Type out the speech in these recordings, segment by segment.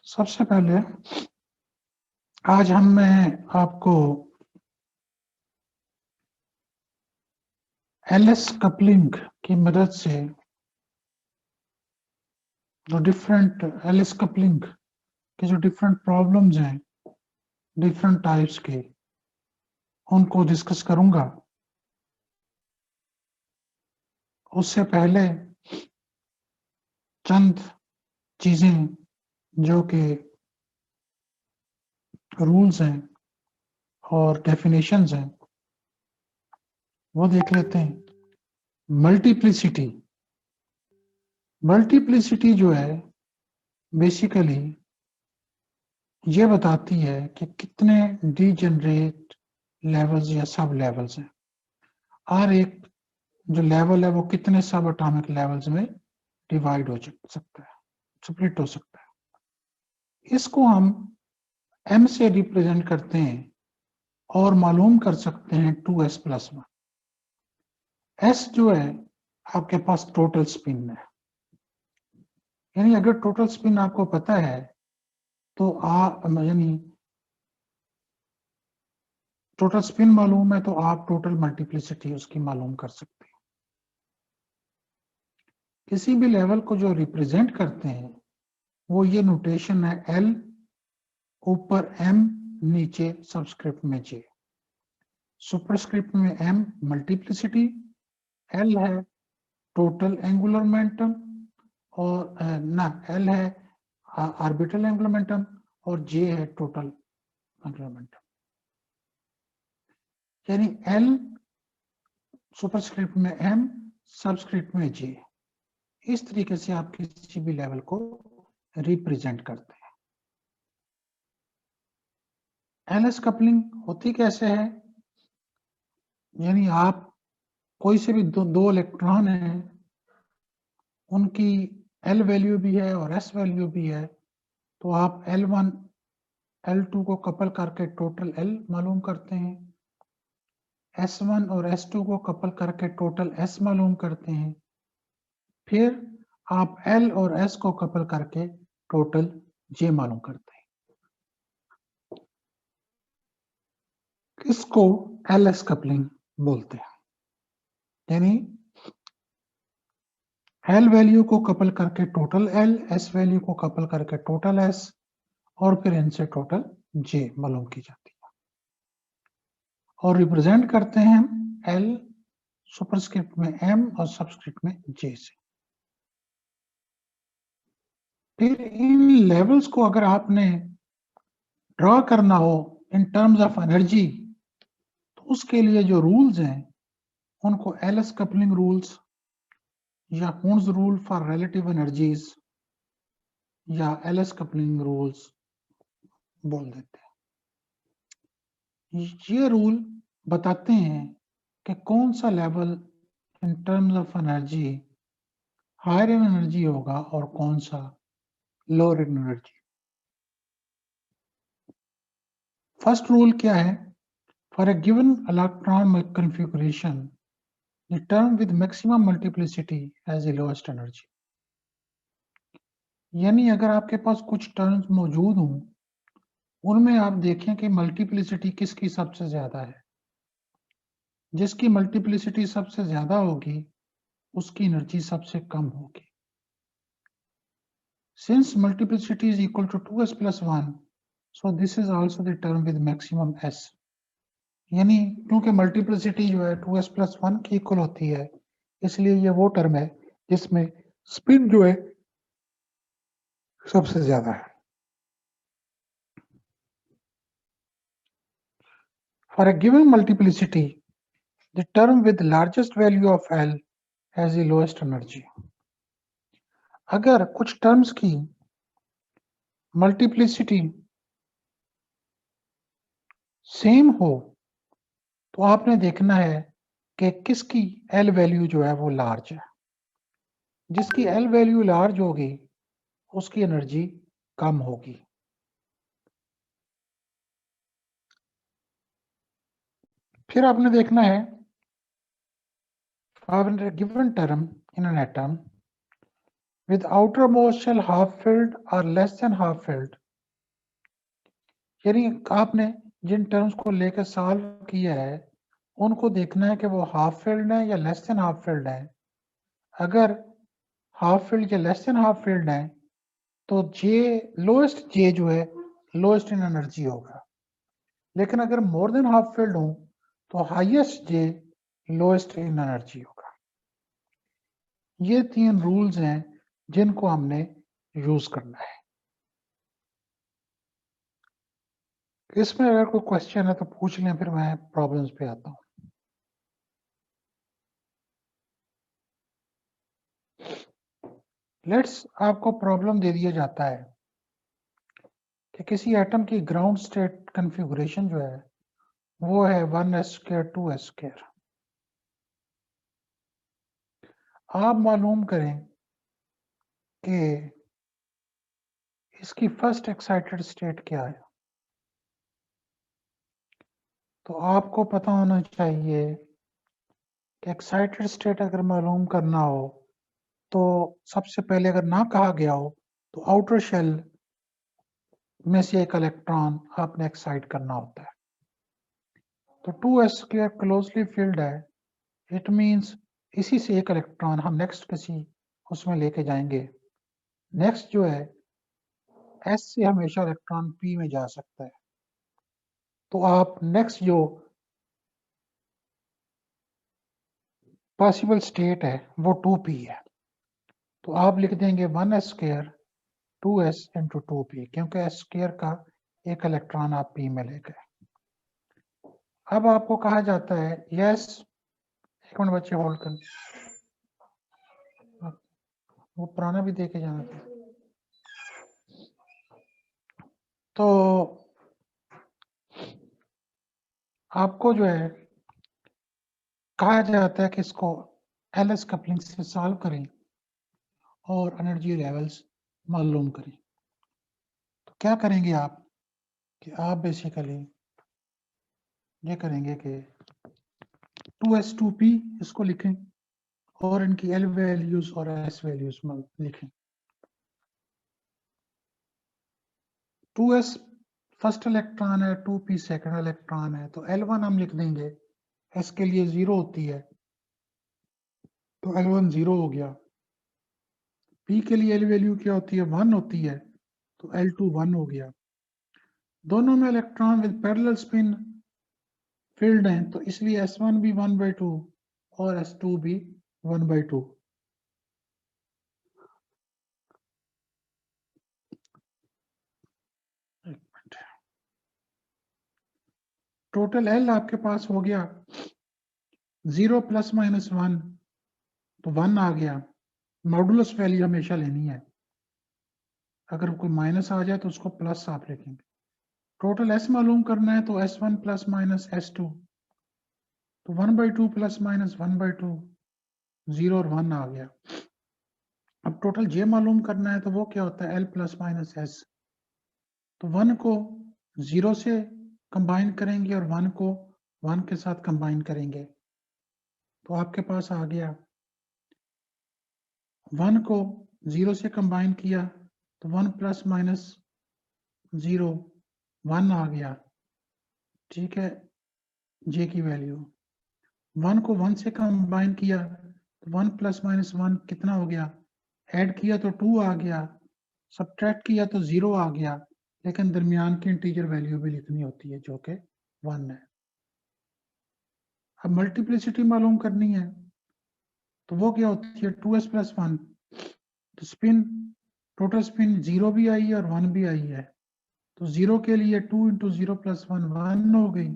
सबसे पहले आज मैं आपको एलएस कपलिंग की मदद से जो डिफरेंट एलएस कपलिंग के जो डिफरेंट प्रॉब्लम्स हैं डिफरेंट टाइप्स के उनको डिस्कस करूंगा। उससे पहले चंद चीजें जो कि रूल्स हैं और डेफिनेशंस हैं वो देख लेते हैं। मल्टीप्लिसिटी मल्टीप्लिसिटी जो है बेसिकली ये बताती है कि कितने डीजेनरेट लेवल्स या सब लेवल्स हैं और एक जो लेवल है वो कितने सब एटॉमिक लेवल्स में डिवाइड हो सकता है, स्प्लिट हो सकता है। इसको हम m से रिप्रेजेंट करते हैं और मालूम कर सकते हैं 2s+1। s जो है आपके पास टोटल स्पिन है, यानी अगर टोटल स्पिन आपको पता है तो आप यानी टोटल स्पिन मालूम है तो आप टोटल मल्टीप्लिसिटी उसकी मालूम कर सकते हैं। किसी भी लेवल को जो रिप्रेजेंट करते हैं वो ये नोटेशन है l ऊपर m नीचे सबस्क्रिप्ट में j। सुपरस्क्रिप्ट में m मल्टीप्लिसिटी, l है टोटल एंगुलर मोमेंटम और l है ऑर्बिटल एंगुलर मोमेंटम और j है टोटल एंगुलर मोमेंटम। यानी l सुपरस्क्रिप्ट में m सबस्क्रिप्ट में j। इस तरीके से आप किसी भी लेवल को रिप्रेजेंट करते हैं। एलएस कपलिंग होती कैसे है, यानी आप कोई से भी दो इलेक्ट्रॉन हैं उनकी L वैल्यू भी है और S वैल्यू भी है तो आप L1 L2 को कपल करके टोटल L मालूम करते हैं, S1 और S2 को कपल करके टोटल S मालूम करते हैं, फिर आप L और S को कपल करके टोटल J मालूम करते हैं। इसको एलएस कपलिंग बोलते हैं, यानी L वैल्यू को कपल करके टोटल L, S वैल्यू को कपल करके टोटल S और फिर इनसे टोटल J मालूम की जाती है और रिप्रेजेंट करते हैं हम L सुपरस्क्रिप्ट में M और सबस्क्रिप्ट में J से। फिर इन लेवल्स को अगर आपने ड्रॉ करना हो इन टर्म्स ऑफ एनर्जी तो उसके लिए जो रूल्स हैं उनको एलएस कपलिंग रूल्स या Hund's rule for relative energies या एलएस कपलिंग रूल्स बोल देते हैं। ये रूल बताते हैं कि कौन सा level in terms of energy higher energy होगा और कौन सा लोअर एनर्जी। फर्स्ट रूल क्या है, for a given electron configuration the term with maximum multiplicity has the lowest energy. यानी अगर आपके पास कुछ टर्म्स मौजूद हों उनमें आप देखें कि मल्टीप्लिसिटी किसकी सबसे ज्यादा है, जिसकी मल्टीप्लिसिटी सबसे ज्यादा होगी उसकी एनर्जी सबसे कम होगी। Since multiplicity is equal to 2s+1, so this is also the term with maximum s। यानी क्योंकि मल्टीप्लिसिटी जो है 2s+1 की इक्वल होती है इसलिए ये वो टर्म है जिसमें स्पिन जो है सबसे ज्यादा है। For a given multiplicity, the term with largest value of L has the lowest energy। अगर कुछ टर्म्स की मल्टीप्लिसिटी सेम हो तो आपने देखना है कि किसकी L वैल्यू जो है वो लार्ज है। जिसकी L वैल्यू लार्ज होगी उसकी एनर्जी कम होगी। फिर आपने देखना है given term in an atom with outermost shell half filled or less than half filled, यानी आपने जिन टर्म्स को लेकर सॉल्व किया है उनको देखना है कि वो हाफ फिल्ड है या लेस देन हाफ फिल्ड है। अगर हाफ फिल्ड या लेस देन हाफ फिल्ड है तो लोएस्ट जे जो है लोएस्ट इन एनर्जी होगा, लेकिन अगर मोर देन हाफ फिल्ड हो तो highest J lowest in energy होगा। ये 3 रूल्स हैं जिनको हमने यूज करना है। इसमें अगर कोई क्वेश्चन है तो पूछ लें, फिर मैं प्रॉब्लम्स पे आता हूँ। लेट्स आपको प्रॉब्लम दे दिया जाता है कि किसी एटम की ग्राउंड स्टेट कॉन्फ़िगरेशन जो है वो है 1s², 2s²। आप मालूम करें कि इसकी फर्स्ट एक्साइटेड स्टेट क्या है। तो आपको पता होना चाहिए कि एक्साइटेड स्टेट अगर मालूम करना हो तो सबसे पहले अगर ना कहा गया हो तो आउटर शेल में से एक इलेक्ट्रॉन आपने एक्साइट करना होता है। तो 2s² क्लोजली फील्ड है, इट मींस इसी से एक इलेक्ट्रॉन हम नेक्स्ट किसी उसमें लेके जाएंगे। नेक्स्ट जो है s से हमेशा इलेक्ट्रॉन p में जा सकता है। तो आप नेक्स्ट जो पॉसिबल स्टेट है वो 2p है। तो आप लिख देंगे 1s², 2s इंटू 2p, क्योंकि s² का एक इलेक्ट्रॉन आप p में ले गए। अब आपको कहा जाता है यस, एक मिनट बच्चे होल्ड कर, वो पुराना भी दे के जाना था। तो आपको जो है कहा जाता है कि इसको एलएस कपलिंग से सॉल्व करें और एनर्जी लेवल्स मालूम करें। तो क्या करेंगे आप कि आप बेसिकली ये करेंगे कि 2s 2p इसको लिखें और इनकी एल वैल्यूज और एस वैल्यूज लिखें। 2s फर्स्ट इलेक्ट्रॉन है, 2p सेकंड इलेक्ट्रॉन है, तो L1 हम लिख देंगे, s के लिए 0 होती है तो L1 0 हो गया। p के लिए L वैल्यू क्या होती है, 1 होती है, तो L2 1 हो गया। दोनों में electron with parallel spin field हैं, तो इसलिए S1 भी 1/2 और S2 भी 1/2। टोटल L आपके पास हो गया 0 प्लस माइनस 1, तो 1 आ गया। मॉडुलस वैल्यू हमेशा लेनी है, अगर कोई माइनस आ जाए तो उसको प्लस आप लिखेंगे। टोटल S मालूम करना है तो S1 प्लस माइनस S2, तो 1/2 प्लस माइनस 1/2, 0 और 1 आ गया। अब टोटल J मालूम करना है तो वो क्या होता है L प्लस माइनस S, तो 1 को 0 से कंबाइन करेंगे और 1 को 1 के साथ कंबाइन करेंगे, तो आपके पास आ गया 1 को 0 से कंबाइन किया तो 1 प्लस माइनस 0 1 आ गया। ठीक है, J की वैल्यू 1 को 1 से कंबाइन किया तो 1 प्लस माइनस 1 कितना हो गया, ऐड किया तो 2 आ गया, सब्ट्रैक्ट किया तो 0 आ गया, लेकिन दरमियान की इंटीजर वैल्यू भी लिखनी होती है जो कि 1 है। अब मल्टीप्लिसिटी मालूम करनी है तो वो क्या होती है 2s प्लस 1, तो स्पिन टोटल स्पिन 0 भी आई है और 1 भी आई है, तो 0 के लिए 2 इंटू 0 प्लस 1 1 हो गई,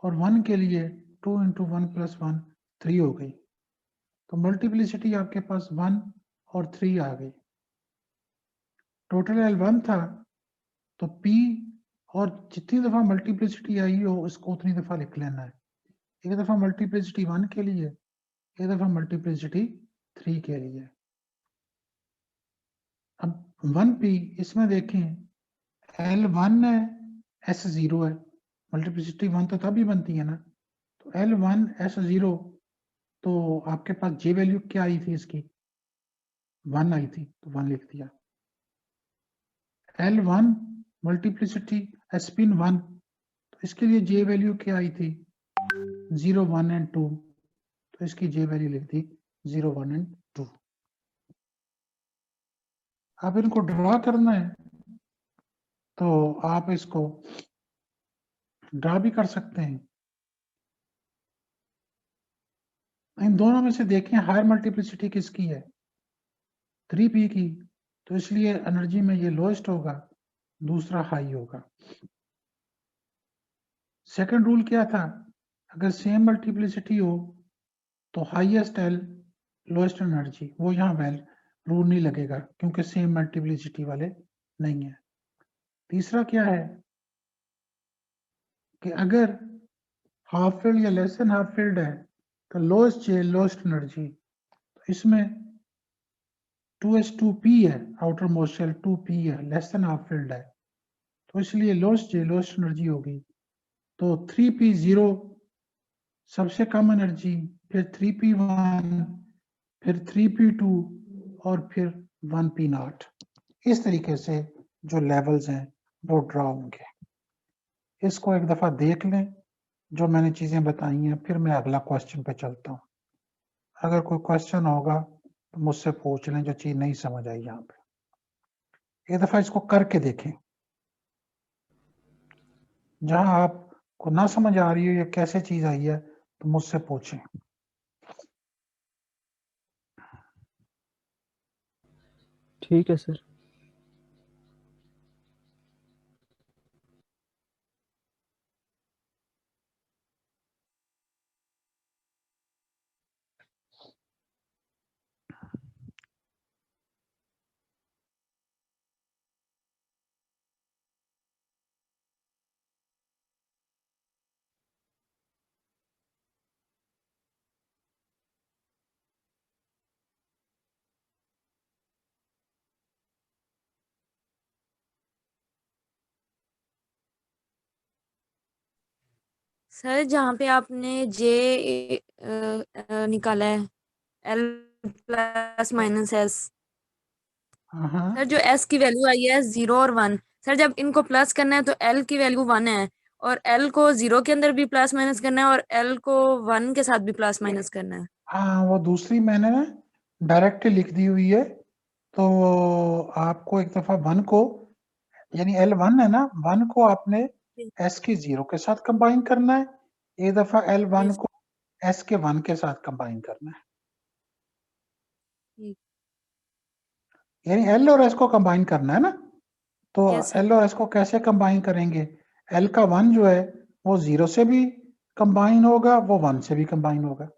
और 1 के लिए 2 इंटू 1 प्लस 1 3 हो गई। तो मल्टीप्लिसिटी आपके पास 1 और 3 आ गई। टोटल L1 था, तो P और जितनी दफा मल्टीप्लिसिटी आई हो उसको उतनी दफा लिख लेना है। एक दफा मल्टीप्लिसिटी 1 के लिए, एक दफा मल्टीप्लिसिटी 3 के लिए। अब 1p इसमें देखें L1 है, S0 है, मल्टीप्लिसिटी 1 तो तभी बनती है ना, तो L1 S0, तो आपके पास J वैल्यू क्या आई थी इसकी, 1 आई थी, तो 1 लिख दिया। L1 मल्टीप्लिसिटी स्पिन 1, तो इसके लिए जे वैल्यू क्या आई थी 0, 1 एंड 2, तो इसकी जे वैल्यू लिख दी 0, 1 एंड 2। अब इनको ड्रॉ करना है तो आप इसको ड्रॉ भी कर सकते हैं। इन दोनों में से देखें हायर मल्टीप्लिसिटी किसकी है 3p की, तो इसलिए एनर्जी में ये लोएस्ट होगा, दूसरा हाई होगा। सेकंड रूल क्या था, अगर सेम मल्टीप्लिसिटी हो तो हाईएस्ट एल लोएस्ट एनर्जी, वो यहाँ वेल रूल नहीं लगेगा क्योंकि सेम मल्टीप्लिसिटी वाले नहीं है। तीसरा क्या है कि अगर हाफ फील्ड या लेस देन हाफ फील्ड है तो लोएस्ट जे लोएस्ट एनर्जी, तो इसमें 2s2p है, आउटर मोस्ट शेल 2p है, लेस देन हाफ फील्ड है, तो इसलिए लोएस्ट जे लोएस्ट एनर्जी होगी। तो 3p0 सबसे कम एनर्जी, फिर 3p1, फिर 3p2 और फिर 1p0। इस तरीके से जो लेवल्स हैं वो ड्रॉ होंगे। इसको एक दफा देख लें जो मैंने चीजें बताई हैं, फिर मैं अगला क्वेश्चन पे चलता हूँ। अगर कोई क्वेश्चन होगा तो मुझसे पूछ लें जो चीज नहीं समझ आई यहाँ पे। एक दफा इसको करके देखें, जहां आपको ना समझ आ रही हो ये कैसे चीज आई है तो मुझसे पूछें। ठीक है सर। सर जहाँ पे आपने जे निकाला है एल प्लस माइनस एस, हाँ सर जो एस की वैल्यू आई है 0 और 1, सर जब इनको प्लस करना है तो एल की वैल्यू 1 है और एल को 0 के अंदर भी प्लस माइनस करना है और एल को 1 के साथ भी प्लस माइनस करना है। हाँ, वो दूसरी मैंने ना डायरेक्ट लिख दी हुई है, तो आपको एक दफा 1 को, यानी L1 है ना, 1 को आपने जी S के 0 के साथ कंबाइन करना है, एक दफा L1 जी को S के 1 के साथ कंबाइन करना है। ठीक। यानी L और S को कंबाइन करना है ना, तो यस सर। L और S को कैसे कंबाइन करेंगे, L का 1 जो है वो 0 से भी कंबाइन होगा, वो 1 से भी कंबाइन होगा।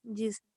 जी सर।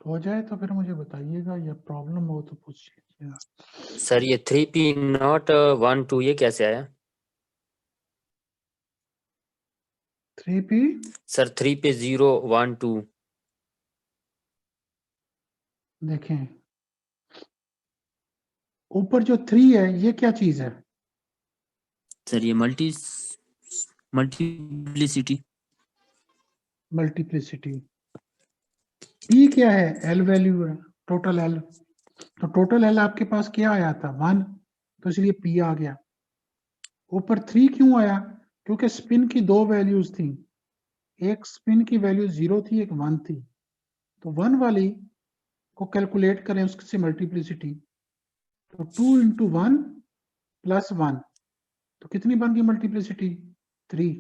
हो जाए तो फिर मुझे बताइएगा, या प्रॉब्लम हो तो पूछ लीजिएगा। सर ये 3p0 1 2 ये कैसे आया 3p सर 3 पे 0 1 2 देखें, ऊपर जो 3 है ये क्या चीज है, सर ये मल्टीप्लिसिटी मल्टीप्लिसिटी। p क्या है, l वैल्यू है, टोटल l, तो टोटल l आपके पास क्या आया था 1, तो इसलिए p आ गया। ऊपर 3 क्यों आया, क्योंकि स्पिन की दो वैल्यूज थी, एक स्पिन की वैल्यू 0 थी, एक 1 थी, तो 1 वाली को कैलकुलेट करें उससे मल्टीप्लिसिटी, तो 2 इंटू 1 प्लस 1, तो कितनी बन गई मल्टीप्लिसिटी? 3।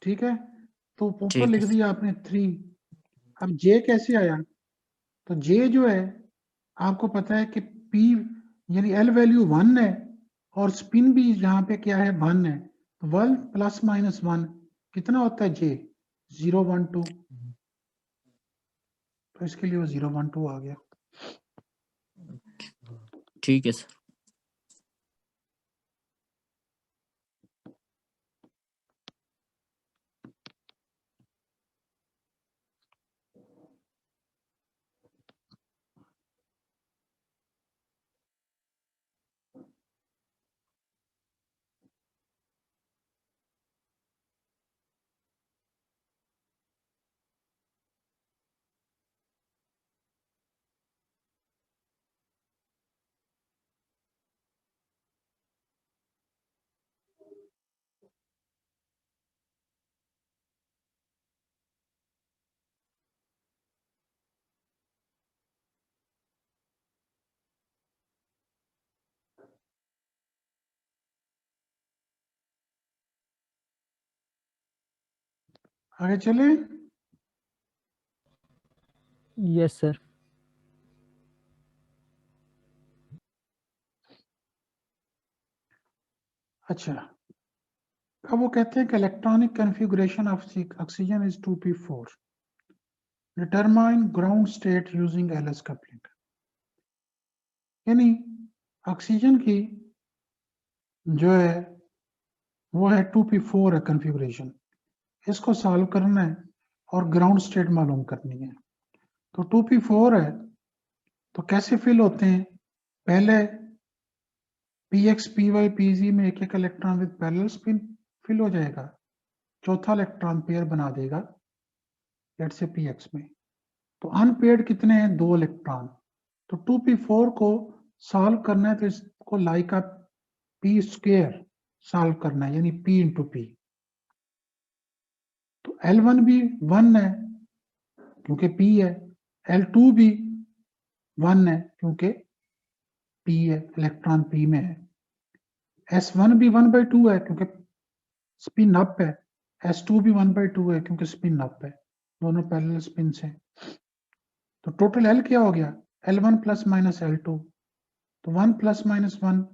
ठीक है, तो ऊपर ठीक लिख है दिया आपने 3। अब जे कैसे आया? तो जे जो है आपको पता है कि पी यानी एल वैल्यू 1 है और स्पिन भी यहाँ पे क्या है 1 है, तो 1 प्लस माइनस 1 कितना होता है? जे 0 1 2, तो इसके लिए वो 0 1 2 आ गया। ठीक है सर। आगे चले। Yes sir. अच्छा, अब वो कहते हैं कि electronic configuration of oxygen is 2p4, determine ground state using LS coupling. यानी ऑक्सीजन की जो है वो है 2p4 है कॉन्फ़िगरेशन, इसको सॉल्व करना है और ग्राउंड स्टेट मालूम करनी है। तो 2p4 है तो कैसे फिल होते हैं? पहले px py pz में एक एक electron with parallel spin fill हो जाएगा, चौथा इलेक्ट्रॉन पेयर बना देगा लेट से px में। तो अनपेयर्ड कितने हैं? 2 इलेक्ट्रॉन। तो 2p4 को सॉल्व करना है तो इसको लाइक आप p स्क्वायर सॉल्व करना है, यानी p इंटू p। तो L1 भी 1 है क्योंकि p है, L2 भी 1 है क्योंकि p है, इलेक्ट्रॉन p में है। S1 भी 1/2 है क्योंकि स्पिन अप है, S2 भी 1/2 है क्योंकि स्पिन अप है, दोनों पैरेलल स्पिन से। तो टोटल L क्या हो गया? L1 प्लस माइनस L2, तो 1 प्लस माइनस 1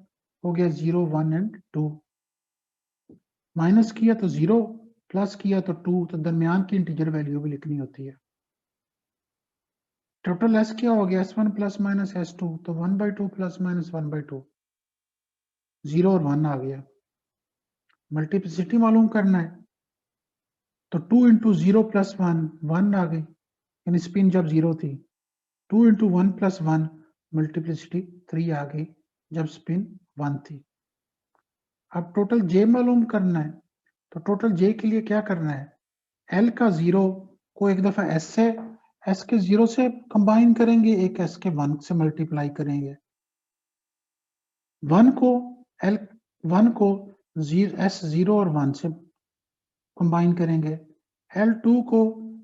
हो गया 0 1 एंड 2। माइनस किया तो 0, प्लस किया तो 2, तो दरमियान की इंटीजर वैल्यू भी लिखनी होती है। टोटल S क्या हो गया? S1 प्लस माइनस S2, तो 1/2 प्लस माइनस 1/2, 0 और 1 आ गया। मल्टीप्लिसिटी मालूम करना है तो 2 इंटू 0 प्लस 1 1 आ गई, यानी स्पिन जब 0 थी। 2 इंटू 1 प्लस 1 मल्टीप्लिसिटी 3 आ गई जब स्पिन 1 थी। अब टोटल J मालूम करना है तो टोटल J के लिए क्या करना है? L का 0 को एक दफा S के 0 से कंबाइन करेंगे, एक S के 1 से मल्टीप्लाई करेंगे। 1 को S0 और 1 से कंबाइन करेंगे, L2 को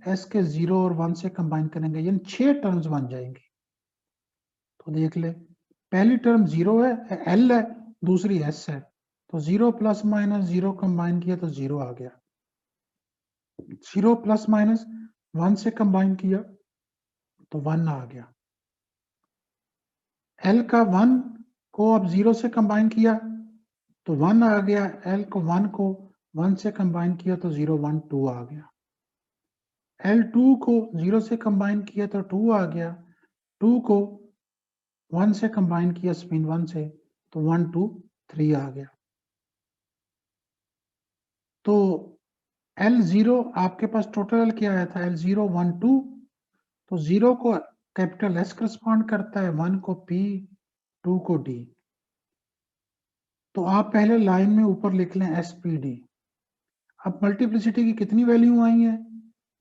S के 0 और 1 से कंबाइन करेंगे, यानी 6 टर्म्स बन जाएंगी। तो देख ले, पहली टर्म 0 है, L है, दूसरी S है, तो 0 प्लस माइनस 0 कंबाइन किया तो 0 आ गया। 0 प्लस माइनस 1 से कंबाइन किया तो 1 आ गया। L का 1 को अब 0 से कंबाइन किया तो 1 आ गया, L को 1 से कंबाइन किया तो 0 1 2 आ गया। L2 को 0 से कंबाइन किया तो 2 आ गया, 2 को 1 से कंबाइन किया स्पिन 1 से तो 1 2 3 आ गया। तो L0 आपके पास टोटल क्या आया था? L0 1 2, तो 0 को कैपिटल S करस्पॉन्ड करता है, 1 को P, 2 को D। तो आप पहले लाइन में ऊपर लिख लें SPD। अब मल्टीप्लिसिटी की कितनी वैल्यू आई है?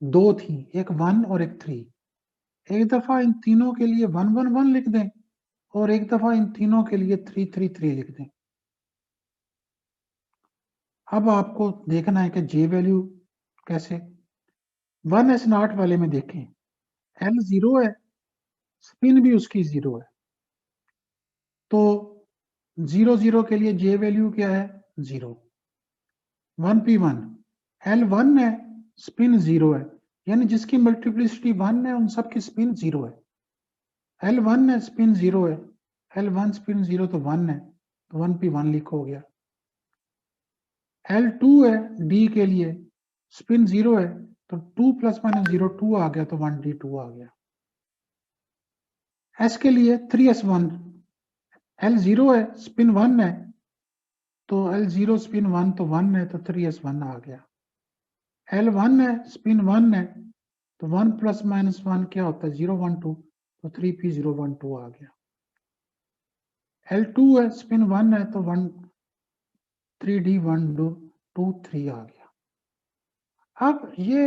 2 थी, एक 1 और एक 3। एक दफा इन तीनों के लिए 1 1 1 लिख दें और एक दफा इन तीनों के लिए 3 3 3 लिख दें। अब आपको देखना है कि J वैल्यू कैसे। 1s0 वाले में देखें, L 0 है, स्पिन भी उसकी 0 है, तो 0 0 के लिए J वैल्यू क्या है 0, 1p1 L1 है, स्पिन 0 है, यानी जिसकी मल्टीप्लिसिटी 1 है उन सब की स्पिन 0 है। L1 है, स्पिन 0 है, L1 स्पिन 0 तो 1 है, तो 1p1 लिखो हो गया। L2 है D के लिए, स्पिन 0 है, तो 2 + -0 2 आ गया, तो 1d2 आ गया। S के लिए 3s1, L0 है, स्पिन 1 है, तो L0 स्पिन 1 तो 1 है, तो 3s1 आ गया। L1 है, स्पिन 1 है, तो 1 + -1 क्या होता है 0 1 2, तो 3p012 आ गया। L2 है, स्पिन 1 है, तो 1 3d1 2 3 आ गया। अब ये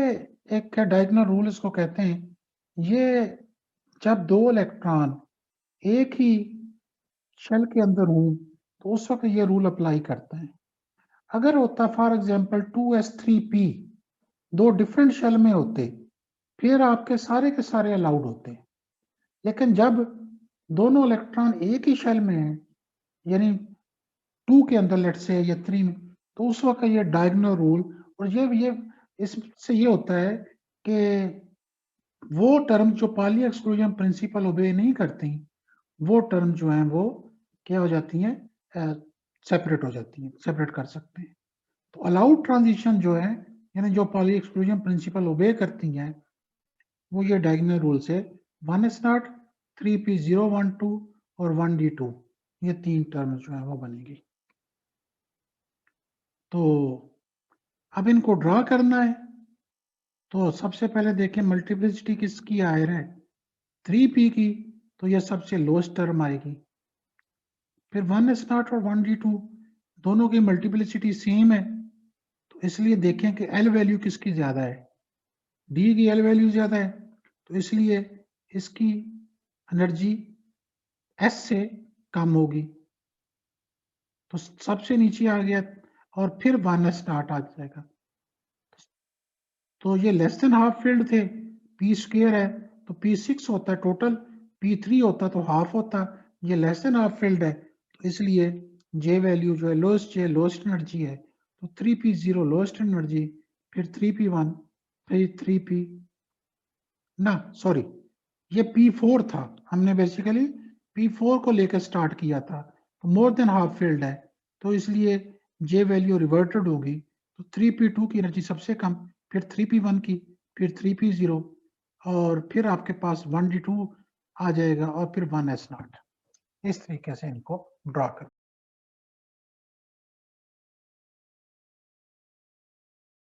एक डायगोनल रूल इसको कहते हैं। ये जब दो इलेक्ट्रॉन एक ही शेल के अंदर हों तो उस वक्त ये रूल अप्लाई करता है। अगर होता फॉर एग्जांपल 2s3p दो डिफरेंट शेल में होते, फिर आपके सारे अलाउड होते। लेकिन जब दोनों इलेक्ट्रॉन एक ही शेल में हैं, यानी 2 के अंदर लेट से या 3 में, तो उस वक्त ये डायगोनल रूल, और ये इससे ये होता है कि वो टर्म जो पाली एक्सक्लूजन प्रिंसिपल ओबे नहीं करती, वो टर्म जो है वो क्या हो जाती हैं, सेपरेट हो जाती हैं, सेपरेट कर सकते हैं। तो अलाउड ट्रांजिशन जो है, यानी जो पाली एक्सक्लूजन प्रिंसिपल ओबे करती हैं, वो ये डायगोनल रूल से 1s0, 3p012 और 1d2, ये 3 टर्म जो है वो बनेगी। तो अब इनको ड्रा करना है। तो सबसे पहले देखें मल्टीप्लिसिटी किसकी हायर है 3p की, तो ये सबसे लोएस्ट टर्म आएगी। फिर 1s0 और 1d2 दोनों की मल्टीप्लिसिटी सेम है, तो इसलिए देखें कि L वैल्यू किसकी ज्यादा है, D की L वैल्यू ज्यादा है, तो इसलिए इसकी एनर्जी S से कम होगी। तो सबसे नीचे आ गया, और फिर 1s0 आ जाएगा। तो ये लेस देन हाफ फील्ड थे, p² है तो p6 होता है टोटल, p3 होता तो हाफ होता, ये लेस देन हाफ फील्ड है, तो इसलिए J वैल्यू जो है लोएस्ट J लोएस्ट एनर्जी है, तो 3p0 लोएस्ट एनर्जी, फिर 3p1, फिर 3p ना सॉरी ये p4 था, हमने बेसिकली p4 को लेकर स्टार्ट किया था, तो मोर देन हाफ फील्ड है, तो इसलिए J वैल्यू रिवर्टेड होगी, तो 3p2 की एनर्जी सबसे कम, फिर 3p1 की, फिर 3p0, और फिर आपके पास 1d2 आ जाएगा, और फिर 1s0। इस तरीके से इनको ड्रा कर